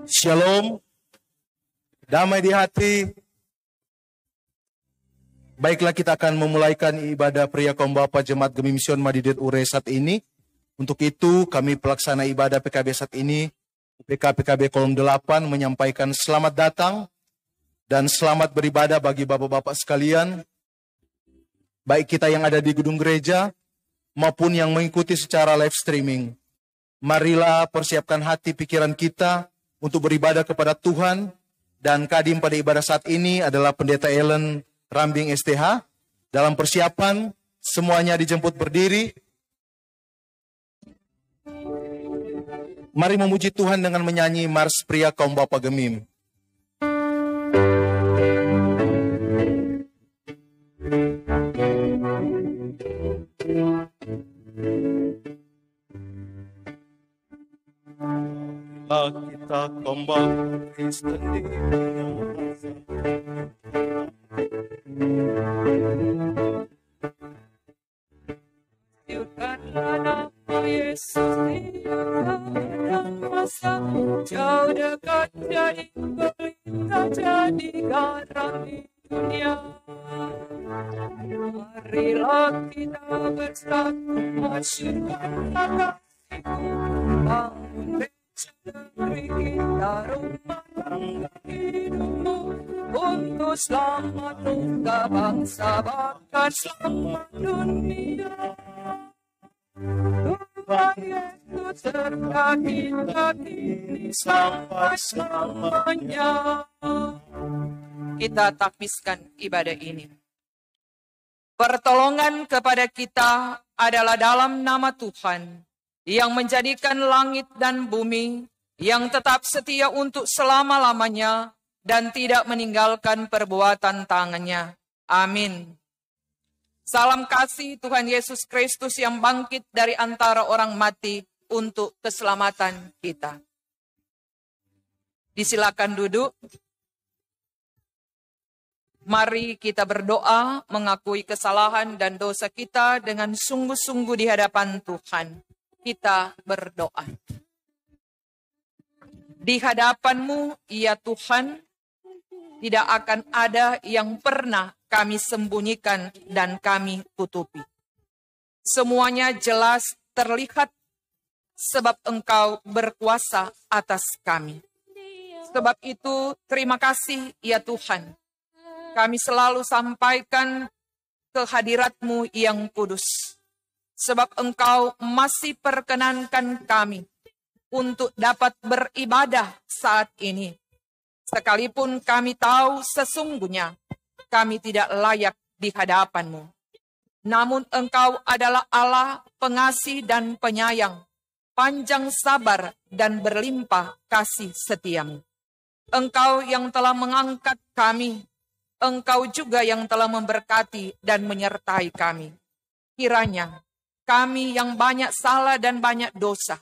Shalom, damai di hati. Baiklah, kita akan memulaikan ibadah pria kaum Bapa Jemaat Gemi Mision Madidet Ure saat ini. Untuk itu kami pelaksana ibadah PKB saat ini, PKB Kolom 8 menyampaikan selamat datang dan selamat beribadah bagi bapak-bapak sekalian, baik kita yang ada di gedung gereja maupun yang mengikuti secara live streaming. Marilah persiapkan hati pikiran kita untuk beribadah kepada Tuhan, dan kadim pada ibadah saat ini adalah Pendeta Ellen Rambing STH. Dalam persiapan, semuanya dijemput berdiri. Mari memuji Tuhan dengan menyanyi Mars Pria Kaum Bapa Gemim. Kita kembali Kristen di nama Yesus tiada masa, jauh dekat jadi pelita, jadi garam di dunia. Marilah kita bersatu masyurkan kasih-Ku, bangun negeri kita, rumah tangga hidupmu, untuk selamat muka bangsa, bahkan selamat dunia. Tuhan Yesus serta kita kini sampai selamanya. Kita takbiskan ibadah ini. Pertolongan kepada kita adalah dalam nama Tuhan, yang menjadikan langit dan bumi, yang tetap setia untuk selama-lamanya, dan tidak meninggalkan perbuatan tangannya. Amin. Salam kasih Tuhan Yesus Kristus yang bangkit dari antara orang mati untuk keselamatan kita. Disilakan duduk. Mari kita berdoa mengakui kesalahan dan dosa kita dengan sungguh-sungguh di hadapan Tuhan. Kita berdoa. Di hadapan-Mu, ya Tuhan, tidak akan ada yang pernah kami sembunyikan dan kami tutupi. Semuanya jelas terlihat sebab Engkau berkuasa atas kami. Sebab itu terima kasih ya Tuhan. Kami selalu sampaikan kehadirat-Mu yang kudus. Sebab Engkau masih perkenankan kami untuk dapat beribadah saat ini. Sekalipun kami tahu sesungguhnya kami tidak layak di hadapan-Mu. Namun Engkau adalah Allah pengasih dan penyayang, panjang sabar dan berlimpah kasih setia-Mu. Engkau yang telah mengangkat kami, Engkau juga yang telah memberkati dan menyertai kami. Kiranya kami yang banyak salah dan banyak dosa,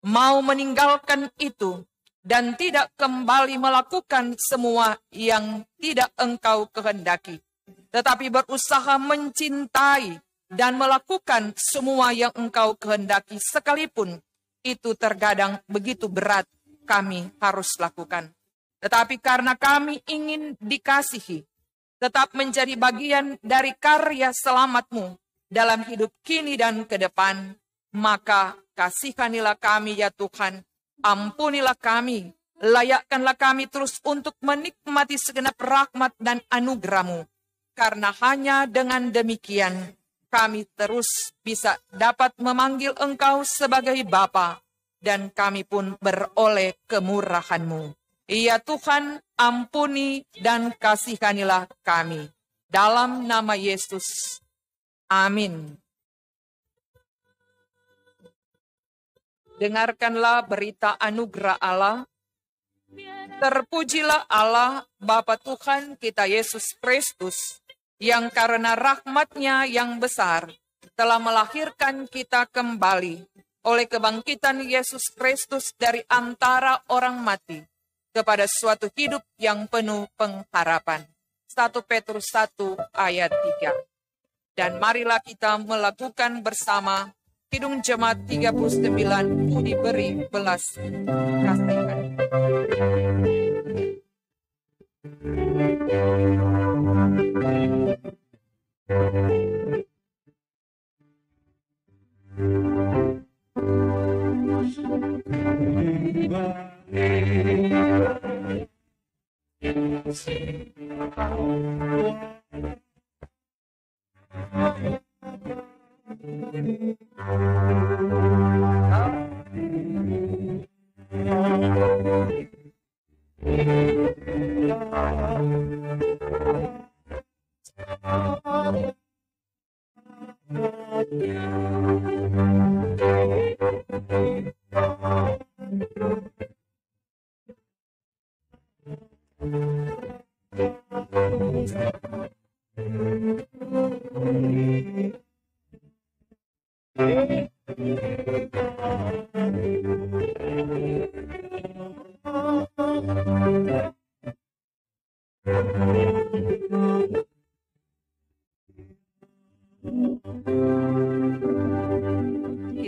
mau meninggalkan itu, dan tidak kembali melakukan semua yang tidak Engkau kehendaki, tetapi berusaha mencintai dan melakukan semua yang Engkau kehendaki, sekalipun itu terkadang begitu berat kami harus lakukan. Tetapi karena kami ingin dikasihi, tetap menjadi bagian dari karya selamat-Mu dalam hidup kini dan ke depan, maka kasihanilah kami ya Tuhan. Ampunilah kami, layakkanlah kami terus untuk menikmati segenap rahmat dan anugerah-Mu. Karena hanya dengan demikian, kami terus bisa dapat memanggil Engkau sebagai Bapa, dan kami pun beroleh kemurahan-Mu. Ya Tuhan, ampuni dan kasihanilah kami. Dalam nama Yesus, amin. Dengarkanlah berita anugerah Allah. Terpujilah Allah, Bapa Tuhan kita Yesus Kristus, yang karena rahmat-Nya yang besar telah melahirkan kita kembali oleh kebangkitan Yesus Kristus dari antara orang mati kepada suatu hidup yang penuh pengharapan. 1 Petrus 1 ayat 3. Dan marilah kita melakukan bersama Kidung Jemaat 39, Puji Beri Belas Kasihan.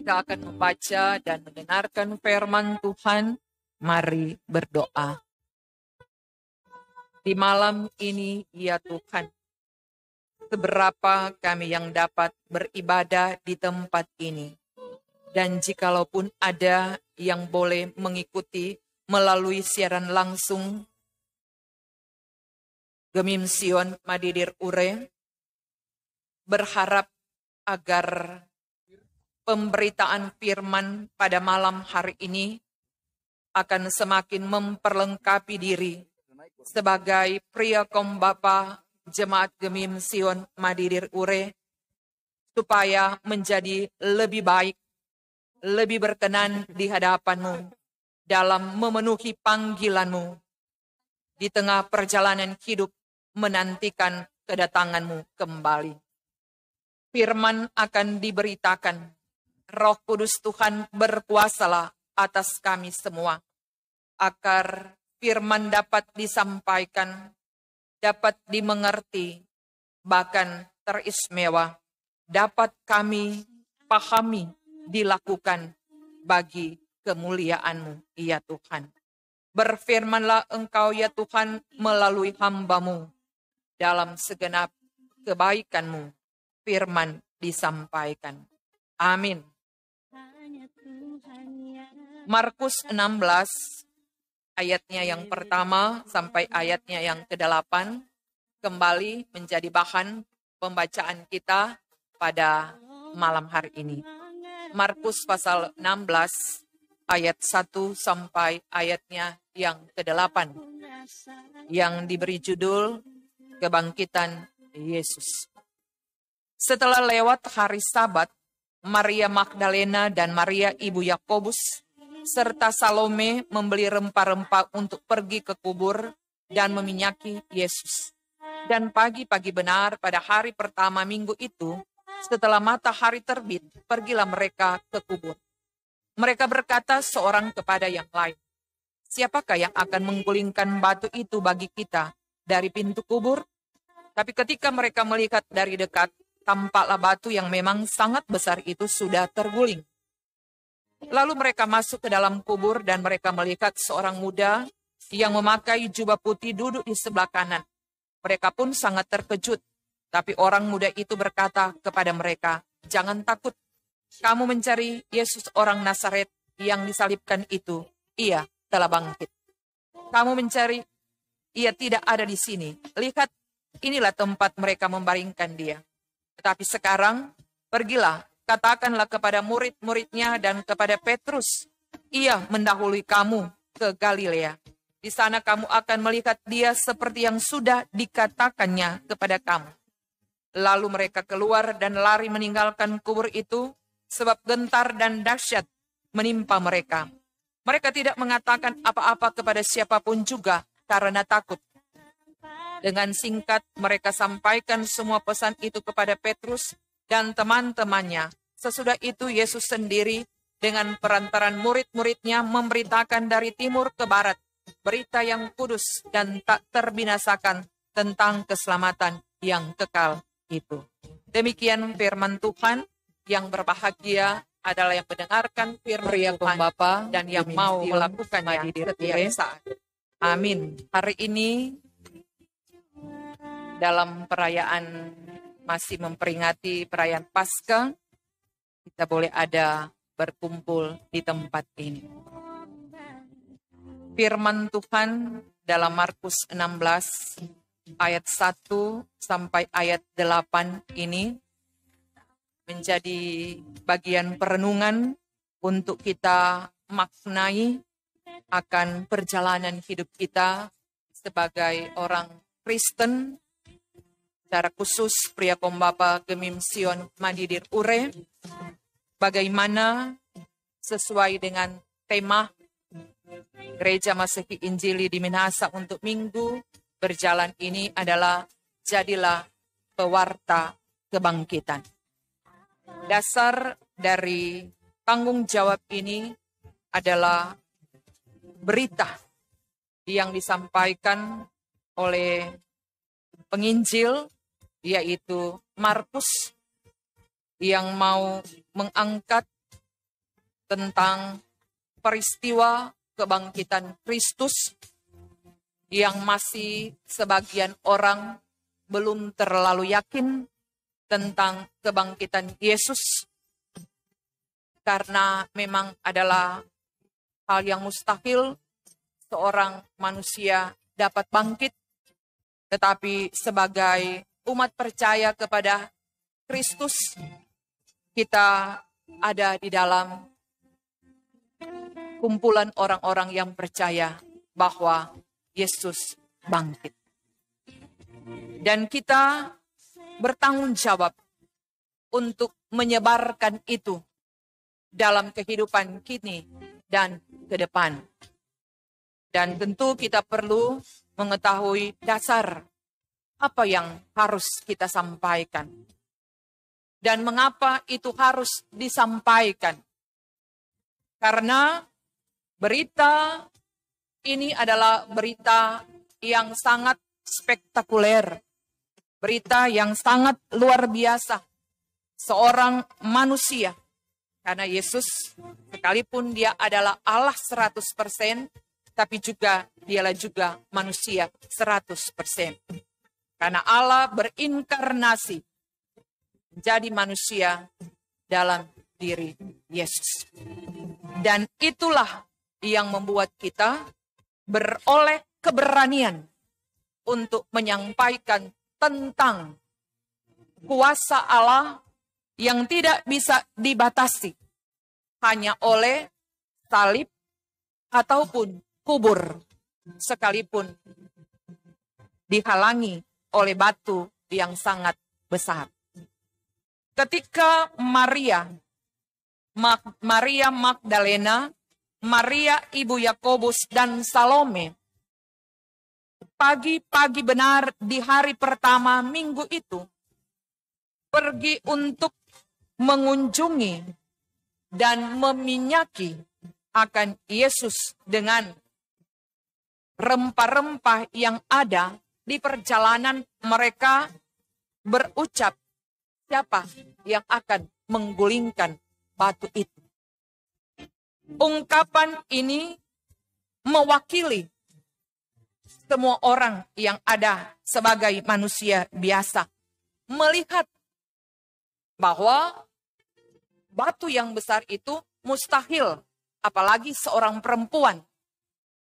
Kita akan membaca dan mendengarkan firman Tuhan. Mari berdoa. Di malam ini, ya Tuhan, seberapa kami yang dapat beribadah di tempat ini. Dan jikalaupun ada yang boleh mengikuti melalui siaran langsung Gemim Sion Madidir Ure, berharap agar pemberitaan firman pada malam hari ini akan semakin memperlengkapi diri sebagai pria kombapa Jemaat Gemim Sion Madidir Ure, supaya menjadi lebih baik, lebih berkenan di hadapan-Mu dalam memenuhi panggilan-Mu di tengah perjalanan hidup menantikan kedatangan-Mu kembali. Firman akan diberitakan. Roh Kudus Tuhan berkuasalah atas kami semua, agar firman dapat disampaikan, dapat dimengerti, bahkan teristimewa, dapat kami pahami, dilakukan bagi kemuliaan-Mu, ya Tuhan. Berfirmanlah Engkau, ya Tuhan, melalui hamba-Mu, dalam segenap kebaikan-Mu, firman disampaikan. Amin. Markus 16, ayatnya yang pertama sampai ayatnya yang ke-8, kembali menjadi bahan pembacaan kita pada malam hari ini. Markus pasal 16, ayat 1 sampai ayatnya yang ke-8, yang diberi judul Kebangkitan Yesus. Setelah lewat hari Sabat, Maria Magdalena dan Maria ibu Yakobus serta Salome membeli rempah-rempah untuk pergi ke kubur dan meminyaki Yesus. Dan pagi-pagi benar pada hari pertama minggu itu, setelah matahari terbit, pergilah mereka ke kubur. Mereka berkata seorang kepada yang lain, "Siapakah yang akan menggulingkan batu itu bagi kita dari pintu kubur?" Tapi ketika mereka melihat dari dekat, tampaklah batu yang memang sangat besar itu sudah terguling. Lalu mereka masuk ke dalam kubur dan mereka melihat seorang muda yang memakai jubah putih duduk di sebelah kanan. Mereka pun sangat terkejut. Tapi orang muda itu berkata kepada mereka, "Jangan takut. Kamu mencari Yesus orang Nazaret yang disalibkan itu. Ia telah bangkit. Kamu mencari, ia tidak ada di sini. Lihat, inilah tempat mereka membaringkan dia. Tetapi sekarang, pergilah, katakanlah kepada murid-muridnya dan kepada Petrus, ia mendahului kamu ke Galilea. Di sana kamu akan melihat dia seperti yang sudah dikatakannya kepada kamu." Lalu mereka keluar dan lari meninggalkan kubur itu, sebab gentar dan dahsyat menimpa mereka. Mereka tidak mengatakan apa-apa kepada siapapun juga karena takut. Dengan singkat mereka sampaikan semua pesan itu kepada Petrus dan teman-temannya. Sesudah itu Yesus sendiri dengan perantaran murid-muridnya memberitakan dari timur ke barat berita yang kudus dan tak terbinasakan tentang keselamatan yang kekal itu. Demikian firman Tuhan. Yang berbahagia adalah yang mendengarkan firman Tuhan dan yang mau melakukannya setiap saat. Amin. Hari ini dalam perayaan masih memperingati perayaan Paskah, kita boleh ada berkumpul di tempat ini. Firman Tuhan dalam Markus 16 ayat 1 sampai ayat 8 ini menjadi bagian perenungan untuk kita maknai akan perjalanan hidup kita sebagai orang Kristen, secara khusus Pria Kombapa Gemimsion Madidir Ure, bagaimana sesuai dengan tema Gereja Masehi Injili di Minahasa untuk minggu berjalan ini adalah jadilah pewarta kebangkitan. Dasar dari tanggung jawab ini adalah berita yang disampaikan oleh penginjil, yaitu Markus, yang mau mengangkat tentang peristiwa kebangkitan Kristus yang masih sebagian orang belum terlalu yakin tentang kebangkitan Yesus, karena memang adalah hal yang mustahil seorang manusia dapat bangkit, tetapi sebagai umat percaya kepada Kristus, kita ada di dalam kumpulan orang-orang yang percaya bahwa Yesus bangkit. Dan kita bertanggung jawab untuk menyebarkan itu dalam kehidupan kini dan ke depan. Dan tentu kita perlu mengetahui dasar apa yang harus kita sampaikan. Dan mengapa itu harus disampaikan. Karena berita ini adalah berita yang sangat spektakuler. Berita yang sangat luar biasa. Seorang manusia. Karena Yesus, sekalipun dia adalah Allah 100%, tapi dialah juga manusia 100%. Karena Allah berinkarnasi menjadi manusia dalam diri Yesus. Dan itulah yang membuat kita beroleh keberanian untuk menyampaikan tentang kuasa Allah yang tidak bisa dibatasi hanya oleh salib ataupun kubur, sekalipun dihalangi oleh batu yang sangat besar. Ketika Maria Magdalena, Maria ibu Yakobus dan Salome, pagi-pagi benar di hari pertama minggu itu, pergi untuk mengunjungi dan meminyaki akan Yesus dengan rempah-rempah yang ada di perjalanan mereka, berucap, siapa yang akan menggulingkan batu itu. Ungkapan ini mewakili semua orang yang ada sebagai manusia biasa, melihat bahwa batu yang besar itu mustahil, apalagi seorang perempuan.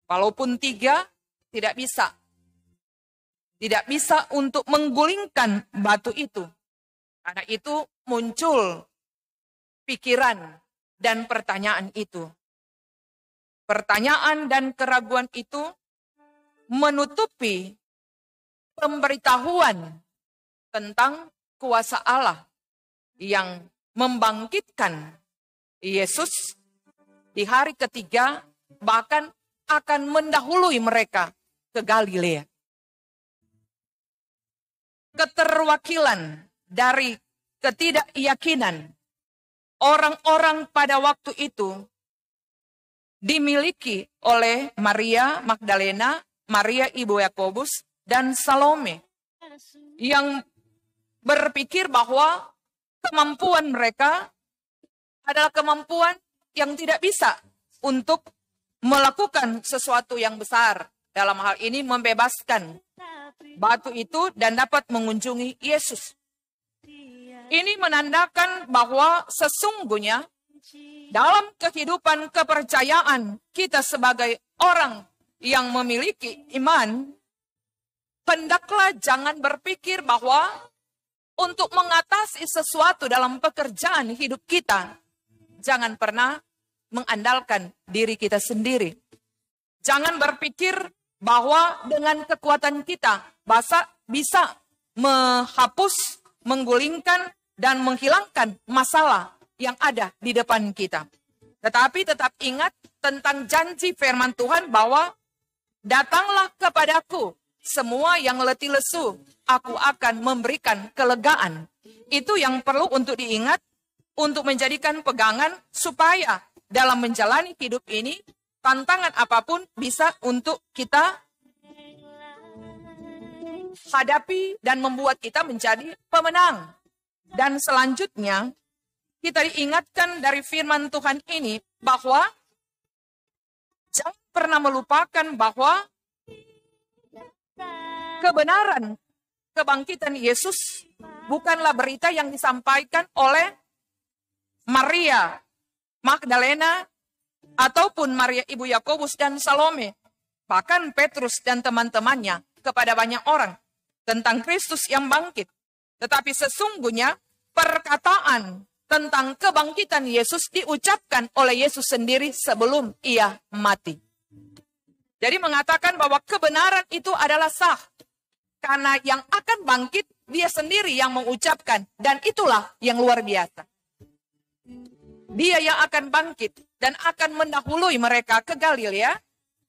Walaupun 3, tidak bisa untuk menggulingkan batu itu. Karena itu muncul pikiran dan pertanyaan itu. Pertanyaan dan keraguan itu menutupi pemberitahuan tentang kuasa Allah yang membangkitkan Yesus di hari ketiga, bahkan akan mendahului mereka ke Galilea. Keterwakilan dari ketidakyakinan orang-orang pada waktu itu dimiliki oleh Maria Magdalena, Maria ibu Yakobus, dan Salome, yang berpikir bahwa kemampuan mereka adalah kemampuan yang tidak bisa untuk melakukan sesuatu yang besar. Dalam hal ini membebaskan batu itu dan dapat mengunjungi Yesus. Ini menandakan bahwa sesungguhnya dalam kehidupan kepercayaan kita sebagai orang yang memiliki iman, hendaklah jangan berpikir bahwa untuk mengatasi sesuatu dalam pekerjaan hidup kita, jangan pernah mengandalkan diri kita sendiri. Jangan berpikir bahwa dengan kekuatan kita bisa menghapus, menggulingkan, dan menghilangkan masalah yang ada di depan kita. Tetapi tetap ingat tentang janji firman Tuhan bahwa datanglah kepadaku semua yang letih lesu, aku akan memberikan kelegaan. Itu yang perlu untuk diingat, untuk menjadikan pegangan supaya dalam menjalani hidup ini, tantangan apapun bisa untuk kita hadapi dan membuat kita menjadi pemenang. Dan selanjutnya, kita diingatkan dari firman Tuhan ini bahwa jangan pernah melupakan bahwa kebenaran kebangkitan Yesus bukanlah berita yang disampaikan oleh Maria Magdalena ataupun Maria ibu Yakobus dan Salome, bahkan Petrus dan teman-temannya kepada banyak orang tentang Kristus yang bangkit. Tetapi sesungguhnya perkataan tentang kebangkitan Yesus diucapkan oleh Yesus sendiri sebelum ia mati. Jadi mengatakan bahwa kebenaran itu adalah sah. Karena yang akan bangkit, dia sendiri yang mengucapkan. Dan itulah yang luar biasa. Dia yang akan bangkit dan akan mendahului mereka ke Galilea.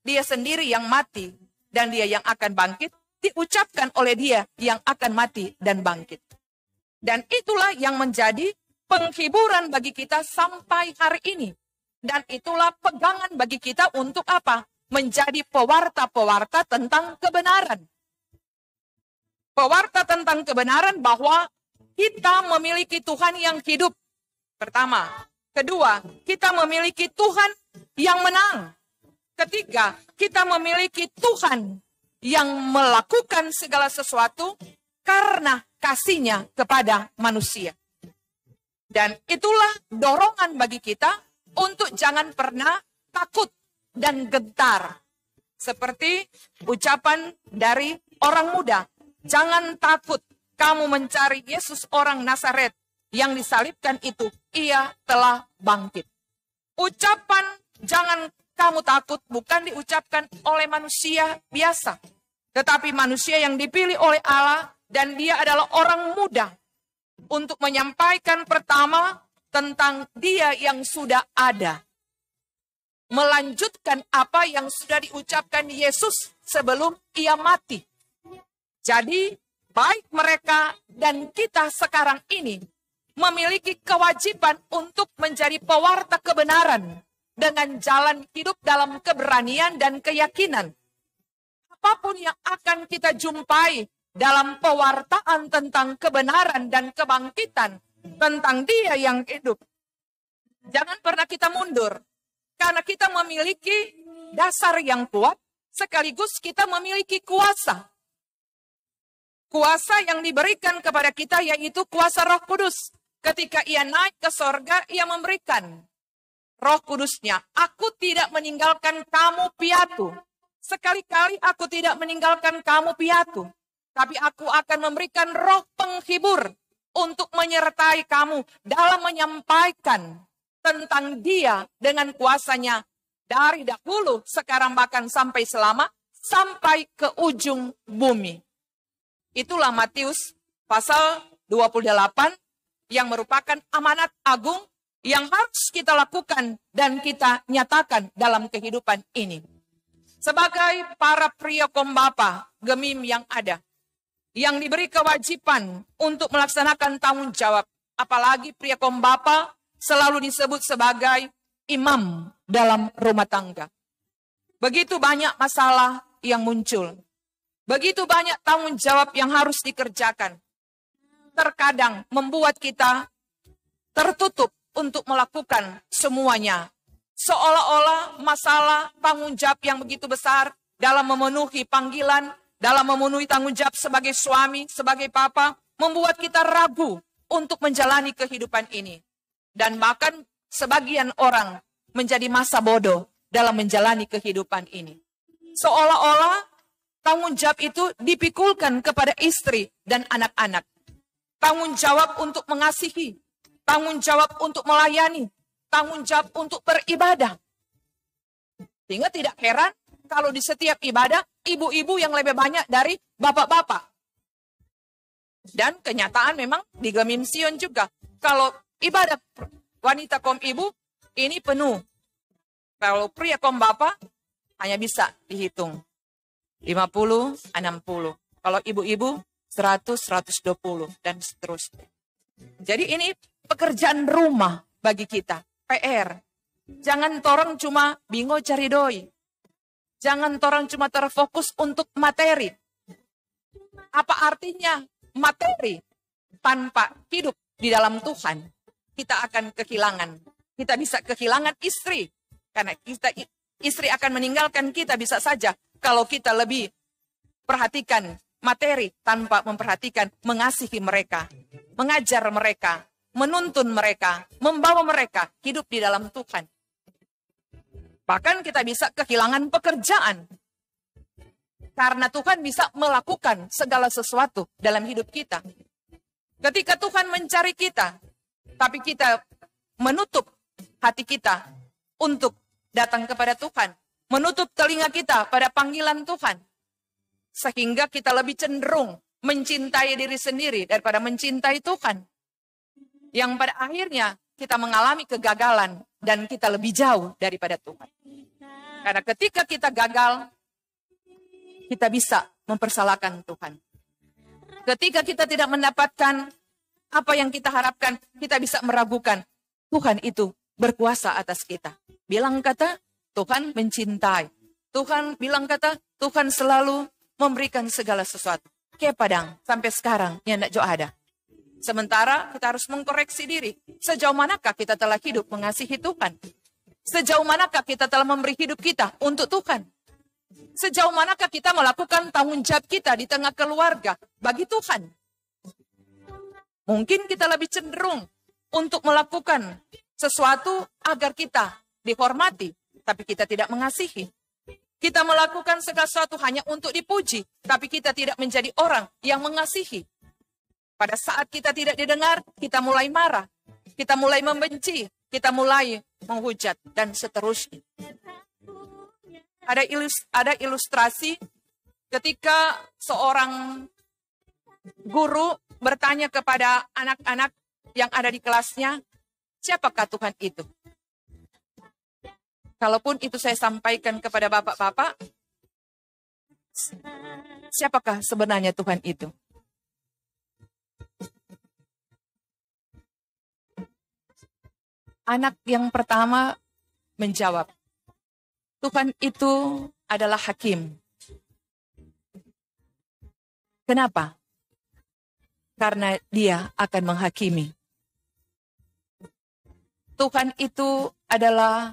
Dia sendiri yang mati dan dia yang akan bangkit. Diucapkan oleh dia yang akan mati dan bangkit. Dan itulah yang menjadi penghiburan bagi kita sampai hari ini. Dan itulah pegangan bagi kita untuk apa? Menjadi pewarta-pewarta tentang kebenaran. Pewarta tentang kebenaran bahwa kita memiliki Tuhan yang hidup. Pertama. Kedua, kita memiliki Tuhan yang menang. Ketiga, kita memiliki Tuhan yang melakukan segala sesuatu karena kasih-Nya kepada manusia. Dan itulah dorongan bagi kita untuk jangan pernah takut dan gentar. Seperti ucapan dari orang muda, jangan takut kamu mencari Yesus orang Nazaret yang disalibkan itu, ia telah bangkit. Ucapan jangan kamu takut bukan diucapkan oleh manusia biasa, tetapi manusia yang dipilih oleh Allah, dan dia adalah orang muda untuk menyampaikan pertama tentang dia yang sudah ada. Melanjutkan apa yang sudah diucapkan Yesus sebelum ia mati. Jadi, baik mereka dan kita sekarang ini memiliki kewajiban untuk menjadi pewarta kebenaran dengan jalan hidup dalam keberanian dan keyakinan. Apapun yang akan kita jumpai dalam pewartaan tentang kebenaran dan kebangkitan tentang dia yang hidup, jangan pernah kita mundur. Karena kita memiliki dasar yang kuat, sekaligus kita memiliki kuasa. Kuasa yang diberikan kepada kita yaitu kuasa Roh Kudus. Ketika ia naik ke sorga, ia memberikan Roh Kudus-Nya. Aku tidak meninggalkan kamu piatu. Sekali-kali aku tidak meninggalkan kamu piatu. Tapi aku akan memberikan roh penghibur untuk menyertai kamu dalam menyampaikan tentang dia dengan kuasanya dari dahulu, sekarang bahkan sampai selama, sampai ke ujung bumi. Itulah Matius pasal 28 yang merupakan amanat agung yang harus kita lakukan dan kita nyatakan dalam kehidupan ini. Sebagai para pria kombapa Gemim yang ada, yang diberi kewajiban untuk melaksanakan tanggung jawab, apalagi pria kombapa selalu disebut sebagai imam dalam rumah tangga. Begitu banyak masalah yang muncul. Begitu banyak tanggung jawab yang harus dikerjakan. Terkadang membuat kita tertutup untuk melakukan semuanya. Seolah-olah masalah tanggung jawab yang begitu besar dalam memenuhi panggilan, dalam memenuhi tanggung jawab sebagai suami, sebagai papa, membuat kita ragu untuk menjalani kehidupan ini. Dan bahkan sebagian orang menjadi masa bodoh dalam menjalani kehidupan ini. Seolah-olah tanggung jawab itu dipikulkan kepada istri dan anak-anak. Tanggung jawab untuk mengasihi, tanggung jawab untuk melayani, tanggung jawab untuk beribadah. Sehingga tidak heran kalau di setiap ibadah, ibu-ibu yang lebih banyak dari bapak-bapak. Dan kenyataan memang di Gemimsion juga. Kalau ibadah wanita kaum ibu, ini penuh. Kalau pria kaum bapak, hanya bisa dihitung 50, 60. Kalau ibu-ibu 100, 120 dan seterusnya. Jadi ini pekerjaan rumah bagi kita, PR. Jangan torang cuma bingo cari doi. Jangan torang cuma terfokus untuk materi. Apa artinya materi tanpa hidup di dalam Tuhan? Kita akan kehilangan. Kita bisa kehilangan istri. Karena istri akan meninggalkan kita bisa saja kalau kita lebih perhatikan materi tanpa memperhatikan mengasihi mereka, mengajar mereka, menuntun mereka, membawa mereka hidup di dalam Tuhan. Bahkan kita bisa kehilangan pekerjaan. Karena Tuhan bisa melakukan segala sesuatu dalam hidup kita. Ketika Tuhan mencari kita, tapi kita menutup hati kita untuk datang kepada Tuhan, menutup telinga kita pada panggilan Tuhan, sehingga kita lebih cenderung mencintai diri sendiri daripada mencintai Tuhan. Yang pada akhirnya kita mengalami kegagalan dan kita lebih jauh daripada Tuhan. Karena ketika kita gagal, kita bisa mempersalahkan Tuhan. Ketika kita tidak mendapatkan apa yang kita harapkan, kita bisa meragukan Tuhan itu berkuasa atas kita. Bilang kata, Tuhan mencintai. Tuhan bilang kata, Tuhan selalu memberikan segala sesuatu. Kayak padang, sampai sekarang, yang tidak jauh ada. Sementara kita harus mengkoreksi diri. Sejauh manakah kita telah hidup mengasihi Tuhan? Sejauh manakah kita telah memberi hidup kita untuk Tuhan? Sejauh manakah kita melakukan tanggung jawab kita di tengah keluarga bagi Tuhan? Mungkin kita lebih cenderung untuk melakukan sesuatu agar kita dihormati, tapi kita tidak mengasihi. Kita melakukan segala sesuatu hanya untuk dipuji, tapi kita tidak menjadi orang yang mengasihi. Pada saat kita tidak didengar, kita mulai marah, kita mulai membenci, kita mulai menghujat, dan seterusnya. Ada ilustrasi ketika seorang guru bertanya kepada anak-anak yang ada di kelasnya, siapakah Tuhan itu? Kalaupun itu saya sampaikan kepada bapak-bapak, siapakah sebenarnya Tuhan itu? Anak yang pertama menjawab, Tuhan itu adalah hakim. Kenapa? Karena dia akan menghakimi. Tuhan itu adalah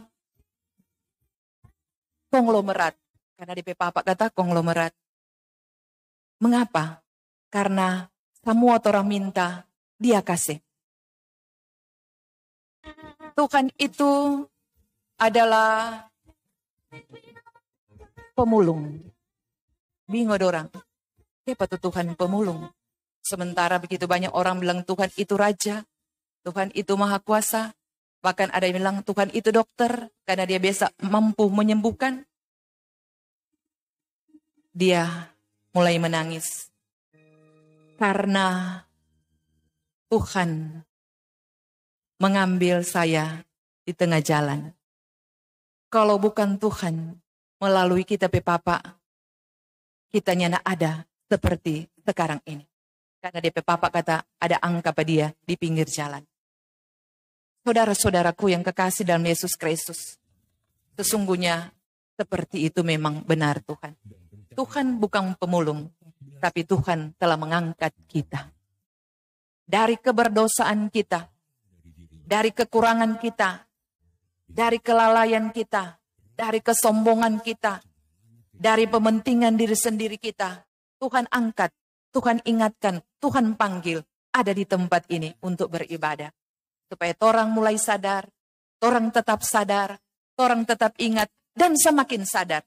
konglomerat. Karena DP Papa kata konglomerat. Mengapa? Karena semua orang minta, dia kasih. Tuhan itu adalah pemulung. Bingung orang. Siapa tuh Tuhan pemulung? Sementara begitu banyak orang bilang Tuhan itu raja, Tuhan itu maha kuasa. Bahkan ada yang bilang Tuhan itu dokter, karena dia biasa mampu menyembuhkan. Dia mulai menangis. Karena Tuhan mengambil saya di tengah jalan. Kalau bukan Tuhan melalui kita Papa, kita nyana ada seperti sekarang ini. Karena DP Papa kata ada angka pada dia di pinggir jalan. Saudara-saudaraku yang kekasih dalam Yesus Kristus, sesungguhnya seperti itu memang benar Tuhan. Tuhan bukan pemulung, tapi Tuhan telah mengangkat kita. Dari keberdosaan kita, dari kekurangan kita, dari kelalaian kita, dari kesombongan kita, dari pementingan diri sendiri kita, Tuhan angkat, Tuhan ingatkan, Tuhan panggil, ada di tempat ini untuk beribadah. Supaya orang mulai sadar, orang tetap sadar, orang tetap ingat, dan semakin sadar.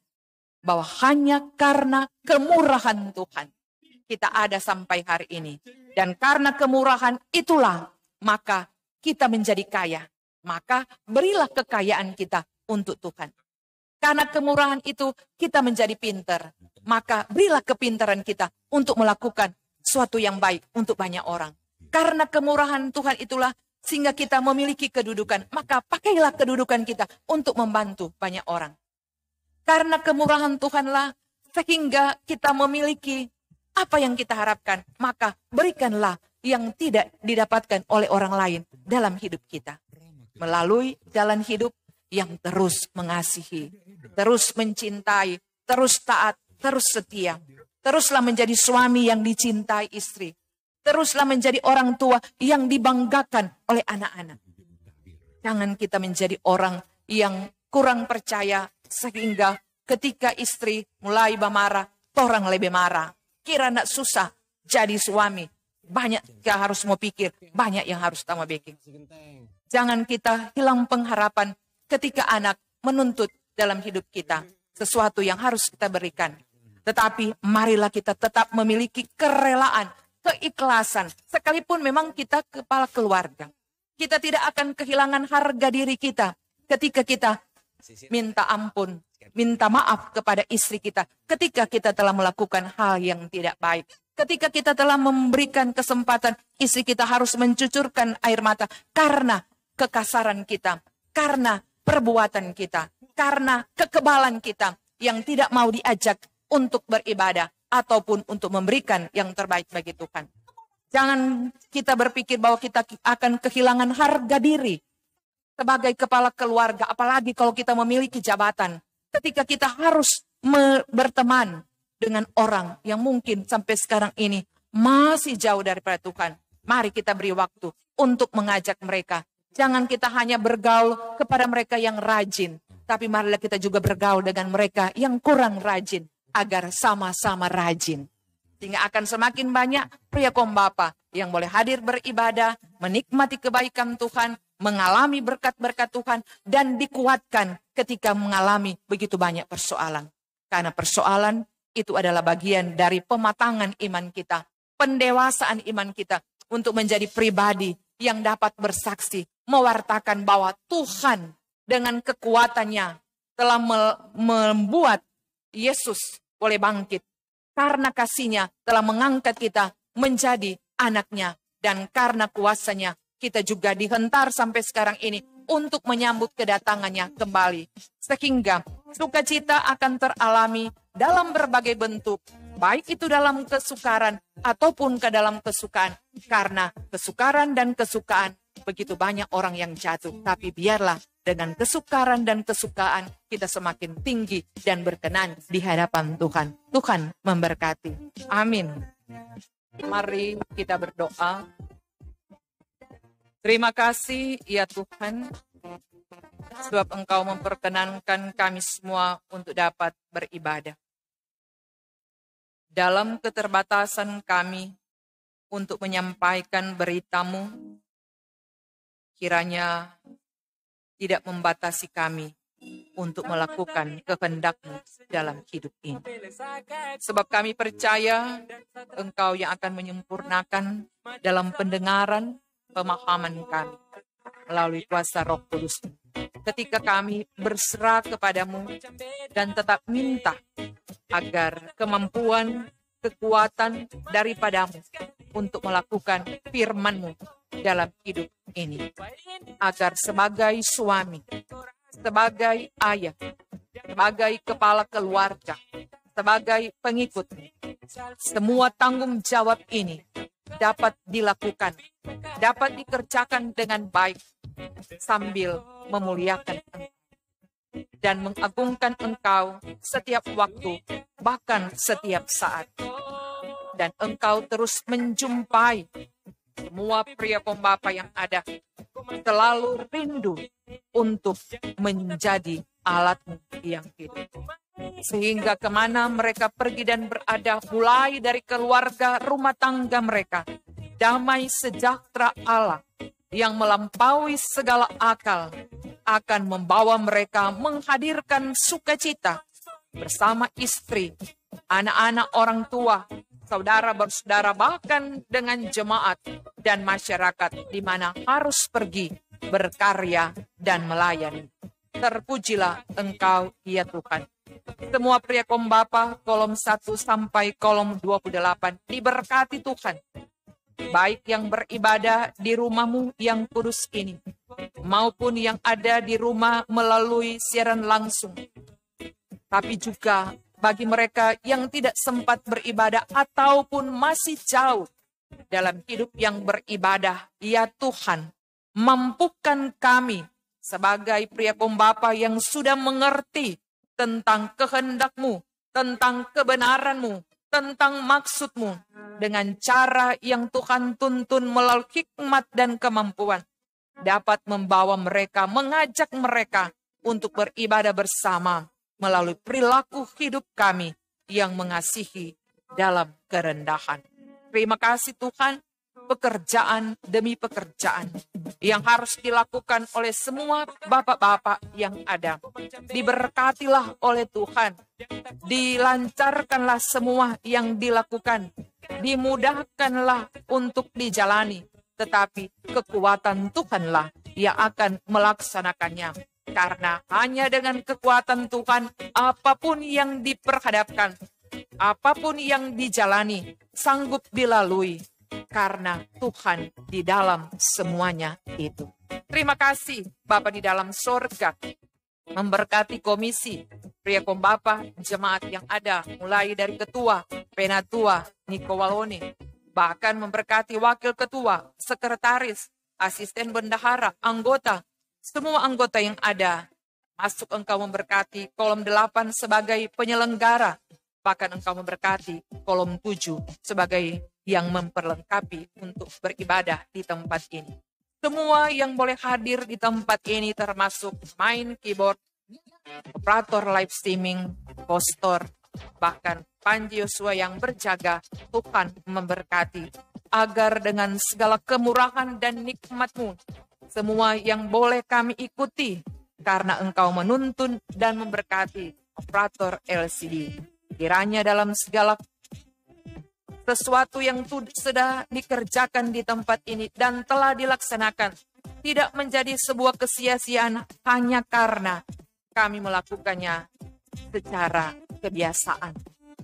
bahwa hanya karena kemurahan Tuhan kita ada sampai hari ini. Dan karena kemurahan itulah maka kita menjadi kaya. Maka berilah kekayaan kita untuk Tuhan. Karena kemurahan itu kita menjadi pintar. Maka berilah kepintaran kita untuk melakukan suatu yang baik untuk banyak orang. Karena kemurahan Tuhan itulah sehingga kita memiliki kedudukan. Maka pakailah kedudukan kita untuk membantu banyak orang. Karena kemurahan Tuhanlah sehingga kita memiliki apa yang kita harapkan. Maka berikanlah yang tidak didapatkan oleh orang lain dalam hidup kita. Melalui jalan hidup yang terus mengasihi, terus mencintai, terus taat, terus setia. Teruslah menjadi suami yang dicintai istri. Teruslah menjadi orang tua yang dibanggakan oleh anak-anak. Jangan kita menjadi orang yang kurang percaya sehingga ketika istri mulai marah, orang lebih marah. Kira nak susah jadi suami. Banyak yang harus mau pikir, banyak yang harus tambah bikin. Jangan kita hilang pengharapan ketika anak menuntut dalam hidup kita sesuatu yang harus kita berikan. Tetapi marilah kita tetap memiliki kerelaan, keikhlasan. Sekalipun memang kita kepala keluarga. Kita tidak akan kehilangan harga diri kita ketika kita minta ampun, minta maaf kepada istri kita. Ketika kita telah melakukan hal yang tidak baik. Ketika kita telah memberikan kesempatan, istri kita harus mencucurkan air mata karena kekasaran kita, karena perbuatan kita, karena kekebalan kita yang tidak mau diajak untuk beribadah ataupun untuk memberikan yang terbaik bagi Tuhan. Jangan kita berpikir bahwa kita akan kehilangan harga diri sebagai kepala keluarga, apalagi kalau kita memiliki jabatan. Ketika kita harus berteman dengan orang yang mungkin sampai sekarang ini masih jauh daripada Tuhan. Mari kita beri waktu untuk mengajak mereka. Jangan kita hanya bergaul kepada mereka yang rajin, tapi marilah kita juga bergaul dengan mereka yang kurang rajin, agar sama-sama rajin. Sehingga akan semakin banyak pria kaum bapa yang boleh hadir beribadah, menikmati kebaikan Tuhan, mengalami berkat-berkat Tuhan, dan dikuatkan ketika mengalami begitu banyak persoalan. Karena persoalan itu adalah bagian dari pematangan iman kita, pendewasaan iman kita untuk menjadi pribadi yang dapat bersaksi, mewartakan bahwa Tuhan dengan kekuatannya telah membuat Yesus boleh bangkit. Karena kasihnya telah mengangkat kita menjadi anaknya. Dan karena kuasanya kita juga dihentar sampai sekarang ini untuk menyambut kedatangannya kembali. Sehingga sukacita akan teralami dalam berbagai bentuk. Baik itu dalam kesukaran ataupun ke dalam kesukaan. Karena kesukaran dan kesukaan begitu banyak orang yang jatuh. Tapi biarlah dengan kesukaran dan kesukaan kita semakin tinggi dan berkenan di hadapan Tuhan. Tuhan memberkati. Amin. Mari kita berdoa. Terima kasih ya Tuhan, sebab Engkau memperkenankan kami semua untuk dapat beribadah. Dalam keterbatasan kami untuk menyampaikan berita-Mu, kiranya tidak membatasi kami untuk melakukan kehendak-Mu dalam hidup ini. Sebab kami percaya Engkau yang akan menyempurnakan dalam pendengaran, pemahaman kami melalui kuasa Roh Kudus. Ketika kami berserah kepadamu dan tetap minta agar kemampuan, kekuatan daripadamu untuk melakukan firman-Mu dalam hidup ini. Agar sebagai suami, sebagai ayah, sebagai kepala keluarga, sebagai pengikut, semua tanggung jawab ini dapat dilakukan, dapat dikerjakan dengan baik sambil memuliakan Engkau dan mengagungkan Engkau setiap waktu, bahkan setiap saat. Dan Engkau terus menjumpai semua pria pembapa yang ada selalu rindu untuk menjadi alat-Mu yang hidup. Sehingga kemana mereka pergi dan berada, mulai dari keluarga, rumah tangga mereka, damai sejahtera Allah yang melampaui segala akal akan membawa mereka menghadirkan sukacita bersama istri, anak-anak, orang tua, saudara bersaudara, bahkan dengan jemaat dan masyarakat di mana harus pergi berkarya dan melayani. Terpujilah Engkau, ya Tuhan. Semua pria kaum Bapa, kolom 1 sampai kolom 28, diberkati Tuhan. Baik yang beribadah di rumah-Mu yang kudus ini, maupun yang ada di rumah melalui siaran langsung. Tapi juga bagi mereka yang tidak sempat beribadah ataupun masih jauh dalam hidup yang beribadah, ya Tuhan, mampukan kami sebagai pria kaum Bapa yang sudah mengerti tentang kehendak-Mu, tentang kebenaran-Mu, tentang maksud-Mu, dengan cara yang Tuhan tuntun melalui hikmat dan kemampuan, dapat membawa mereka, mengajak mereka untuk beribadah bersama melalui perilaku hidup kami yang mengasihi dalam kerendahan. Terima kasih Tuhan, pekerjaan demi pekerjaan yang harus dilakukan oleh semua bapak-bapak yang ada. Diberkatilah oleh Tuhan, dilancarkanlah semua yang dilakukan, dimudahkanlah untuk dijalani, tetapi kekuatan Tuhanlah yang akan melaksanakannya. Karena hanya dengan kekuatan Tuhan, apapun yang diperhadapkan, apapun yang dijalani, sanggup dilalui. Karena Tuhan di dalam semuanya itu. Terima kasih Bapa di dalam sorga, memberkati komisi pria kaum Bapa jemaat yang ada, mulai dari ketua, penatua, Niko Walone, bahkan memberkati wakil ketua, sekretaris, asisten bendahara, anggota, semua anggota yang ada. Masuk Engkau memberkati kolom 8 sebagai penyelenggara, bahkan Engkau memberkati kolom 7 sebagai yang memperlengkapi untuk beribadah di tempat ini. Semua yang boleh hadir di tempat ini termasuk main keyboard, operator live streaming, postor, bahkan Panji Yosua yang berjaga, Tuhan memberkati agar dengan segala kemurahan dan nikmat-Mu, semua yang boleh kami ikuti karena Engkau menuntun dan memberkati operator LCD. Kiranya dalam segala sesuatu yang sudah dikerjakan di tempat ini dan telah dilaksanakan tidak menjadi sebuah kesia-siaan hanya karena kami melakukannya secara kebiasaan,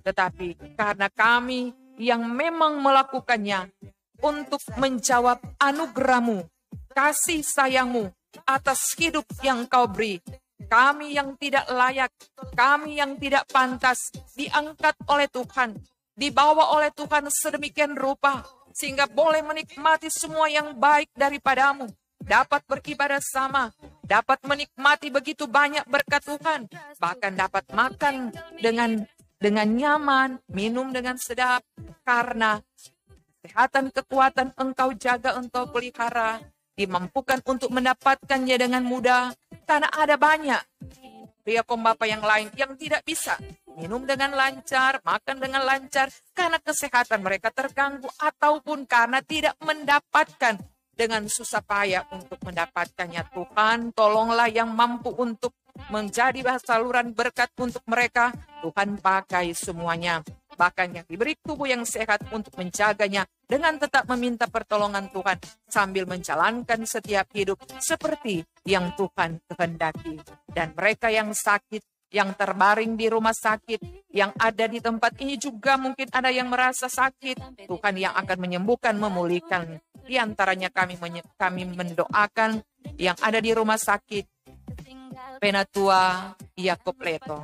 tetapi karena kami yang memang melakukannya untuk menjawab anugerah-Mu, kasih sayang-Mu atas hidup yang Kau beri. Kami yang tidak layak, kami yang tidak pantas diangkat oleh Tuhan, dibawa oleh Tuhan sedemikian rupa, sehingga boleh menikmati semua yang baik daripada-Mu, dapat beribadah sama, dapat menikmati begitu banyak berkat Tuhan, bahkan dapat makan dengan nyaman, minum dengan sedap, karena kesehatan, kekuatan Engkau jaga, Engkau pelihara, dimampukan untuk mendapatkannya dengan mudah, karena ada banyak pria kaum Bapa yang lain yang tidak bisa minum dengan lancar, makan dengan lancar, karena kesehatan mereka terganggu, ataupun karena tidak mendapatkan dengan susah payah untuk mendapatkannya. Tuhan, tolonglah yang mampu untuk menjadi saluran berkat untuk mereka. Tuhan pakai semuanya. Bahkan yang diberi tubuh yang sehat untuk menjaganya dengan tetap meminta pertolongan Tuhan sambil menjalankan setiap hidup seperti yang Tuhan kehendaki. Dan mereka yang sakit, yang terbaring di rumah sakit, yang ada di tempat ini juga mungkin ada yang merasa sakit. Tuhan yang akan menyembuhkan, memulihkan. Di antaranya kami mendoakan yang ada di rumah sakit, Penatua Yakob Leto.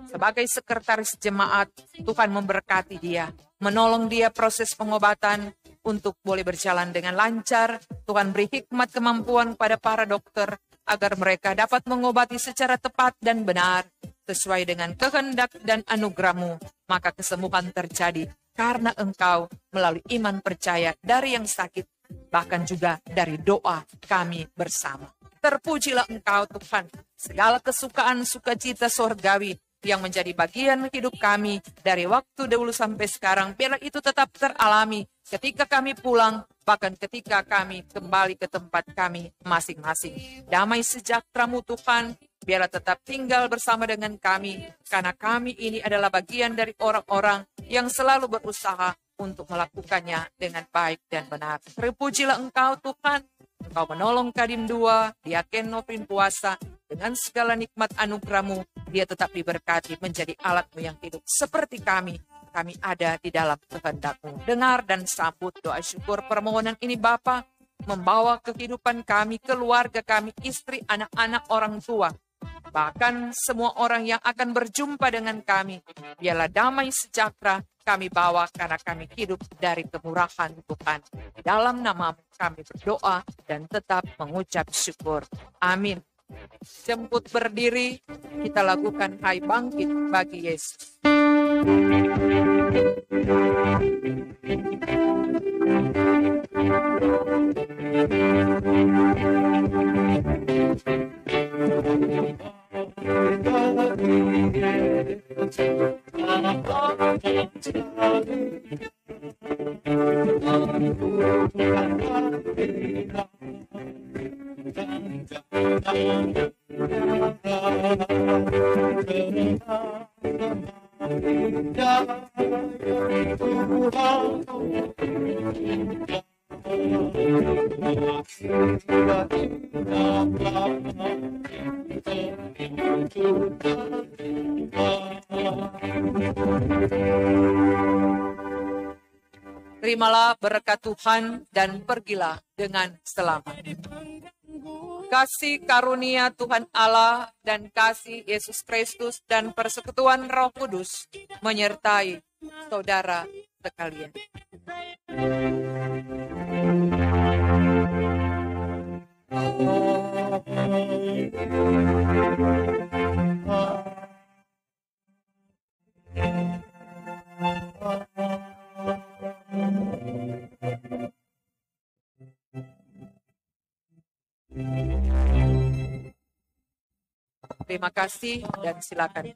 Sebagai sekretaris jemaat, Tuhan memberkati dia, menolong dia proses pengobatan untuk boleh berjalan dengan lancar. Tuhan beri hikmat kemampuan pada para dokter agar mereka dapat mengobati secara tepat dan benar sesuai dengan kehendak dan anugerah-Mu. Maka kesembuhan terjadi karena Engkau melalui iman percaya dari yang sakit, bahkan juga dari doa kami bersama. Terpujilah Engkau Tuhan, segala kesukaan sukacita sorgawi yang menjadi bagian hidup kami dari waktu dahulu sampai sekarang, biarlah itu tetap teralami ketika kami pulang, bahkan ketika kami kembali ke tempat kami masing-masing. Damai sejahtera-Mu Tuhan, biarlah tetap tinggal bersama dengan kami, karena kami ini adalah bagian dari orang-orang yang selalu berusaha untuk melakukannya dengan baik dan benar. Terpujilah Engkau Tuhan, Engkau menolong Kadin 2, Diaken Nopin Puasa, dengan segala nikmat anugerah-Mu, dia tetap diberkati menjadi alat-Mu yang hidup. Seperti kami ada di dalam kehendak-Mu. Dengar dan sambut doa syukur permohonan ini Bapa, membawa kehidupan kami, keluarga kami, istri, anak-anak, orang tua, bahkan semua orang yang akan berjumpa dengan kami. Biarlah damai sejahtera kami bawa karena kami hidup dari kemurahan Tuhan. Di dalam nama-Mu kami berdoa dan tetap mengucap syukur. Amin. Jemput berdiri, kita lakukan Hai Bangkit bagi Yesus. Terimalah berkat Tuhan dan pergilah dengan selamat. Kasih karunia Tuhan Allah dan kasih Yesus Kristus dan persekutuan Roh Kudus menyertai saudara sekalian. Terima kasih dan silakan.